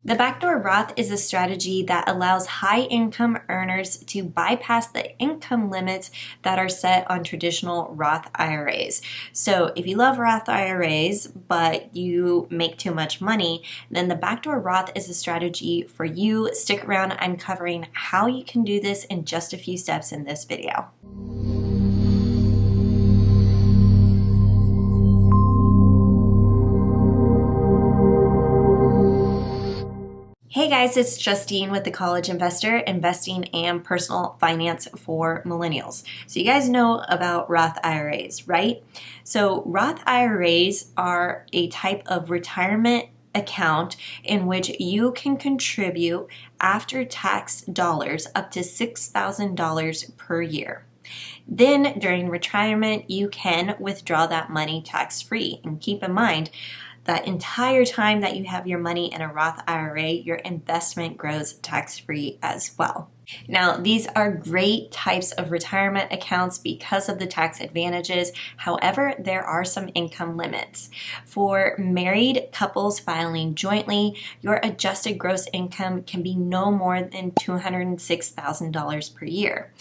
The backdoor Roth is a strategy that allows high-income earners to bypass the income limits that are set on traditional Roth IRAs. So if you love Roth IRAs, but you make too much money, then the backdoor Roth is a strategy for you. Stick around, I'm covering how you can do this in just a few steps in this video. Hey guys, it's Justine with The College Investor, investing and personal finance for millennials. So you guys know about Roth IRAs, right? So Roth IRAs are a type of retirement account in which you can contribute after-tax dollars up to $6,000 per year. Then during retirement, you can withdraw that money tax-free. And keep in mind, that entire time that you have your money in a Roth IRA, your investment grows tax-free as well. Now, these are great types of retirement accounts because of the tax advantages. However, there are some income limits. For married couples filing jointly, your adjusted gross income can be no more than $206,000 per year.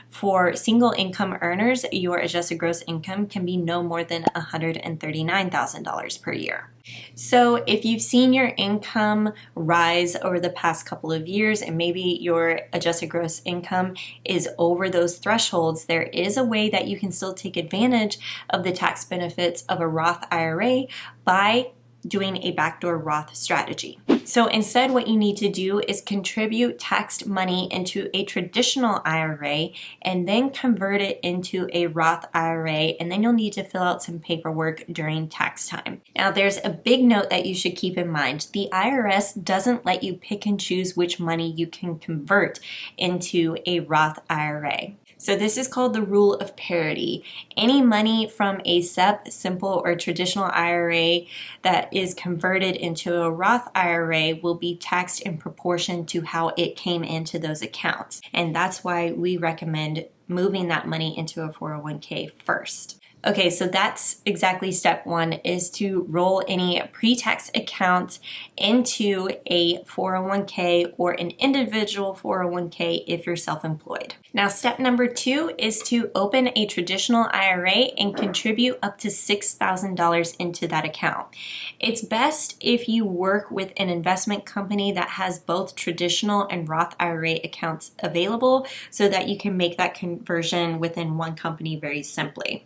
For single income earners, your adjusted gross income can be no more than $139,000 per year. So if you've seen your income rise over the past couple of years and maybe your adjusted gross income is over those thresholds, there is a way that you can still take advantage of the tax benefits of a Roth IRA by doing a backdoor Roth strategy. So instead, what you need to do is contribute taxed money into a traditional IRA and then convert it into a Roth IRA, and then you'll need to fill out some paperwork during tax time. Now, there's a big note that you should keep in mind. The IRS doesn't let you pick and choose which money you can convert into a Roth IRA. So this is called the rule of parity. Any money from a SEP, simple or traditional IRA that is converted into a Roth IRA will be taxed in proportion to how it came into those accounts. And that's why we recommend moving that money into a 401k first. Okay, so that's exactly step one, is to roll any pre-tax accounts into a 401k or an individual 401k if you're self-employed. Now, step number two is to open a traditional IRA and contribute up to $6,000 into that account. It's best if you work with an investment company that has both traditional and Roth IRA accounts available so that you can make that conversion within one company very simply.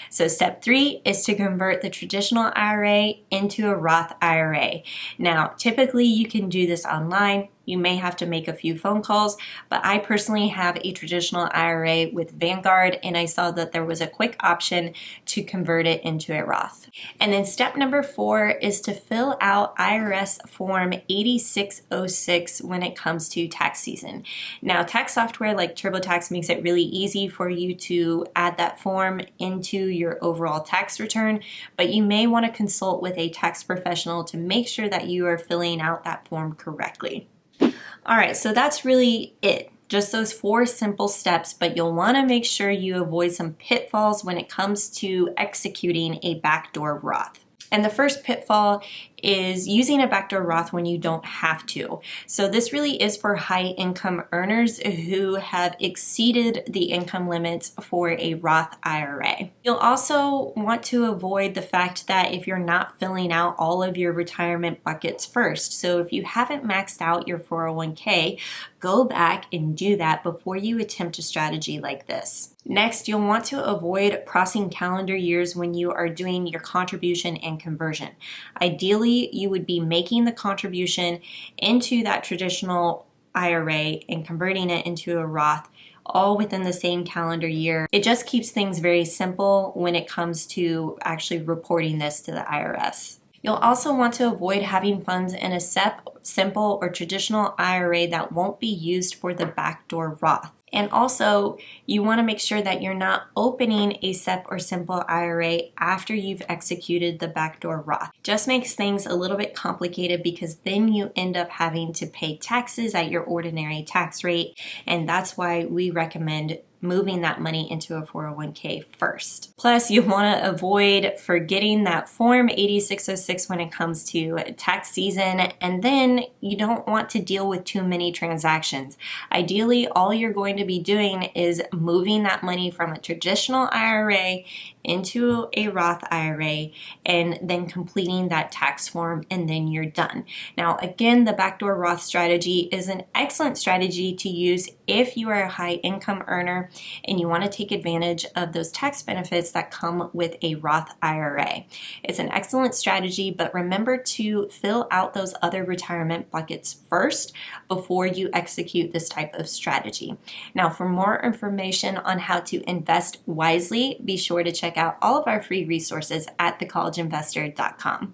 So step three is to convert the traditional IRA into a Roth IRA. Now, typically you can do this online. You may have to make a few phone calls, but I personally have a traditional IRA with Vanguard, and I saw that there was a quick option to convert it into a Roth. And then step number four is to fill out IRS Form 8606 when it comes to tax season. Now, tax software like TurboTax makes it really easy for you to add that form into your overall tax return, but you may want to consult with a tax professional to make sure that you are filling out that form correctly. All right, so that's really it. Just those four simple steps, but you'll want to make sure you avoid some pitfalls when it comes to executing a backdoor Roth. And the first pitfall is using a backdoor Roth when you don't have to. So this really is for high income earners who have exceeded the income limits for a Roth IRA. You'll also want to avoid the fact that if you're not filling out all of your retirement buckets first. So if you haven't maxed out your 401k, go back and do that before you attempt a strategy like this. Next, you'll want to avoid crossing calendar years when you are doing your contribution and conversion. Ideally, you would be making the contribution into that traditional IRA and converting it into a Roth all within the same calendar year. It just keeps things very simple when it comes to actually reporting this to the IRS. You'll also want to avoid having funds in a SEP, simple, or traditional IRA that won't be used for the backdoor Roth. And also, you want to make sure that you're not opening a SEP or simple IRA after you've executed the backdoor Roth. Just makes things a little bit complicated because then you end up having to pay taxes at your ordinary tax rate, and that's why we recommend moving that money into a 401k first. Plus, you want to avoid forgetting that Form 8606 when it comes to tax season, and then you don't want to deal with too many transactions. Ideally, all you're going to be doing is moving that money from a traditional IRA into a Roth IRA and then completing that tax form, and then you're done. Now, again, the backdoor Roth strategy is an excellent strategy to use if you are a high income earner and you want to take advantage of those tax benefits that come with a Roth IRA. It's an excellent strategy, but remember to fill out those other retirement buckets first before you execute this type of strategy. Now, for more information on how to invest wisely, be sure to check out all of our free resources at thecollegeinvestor.com.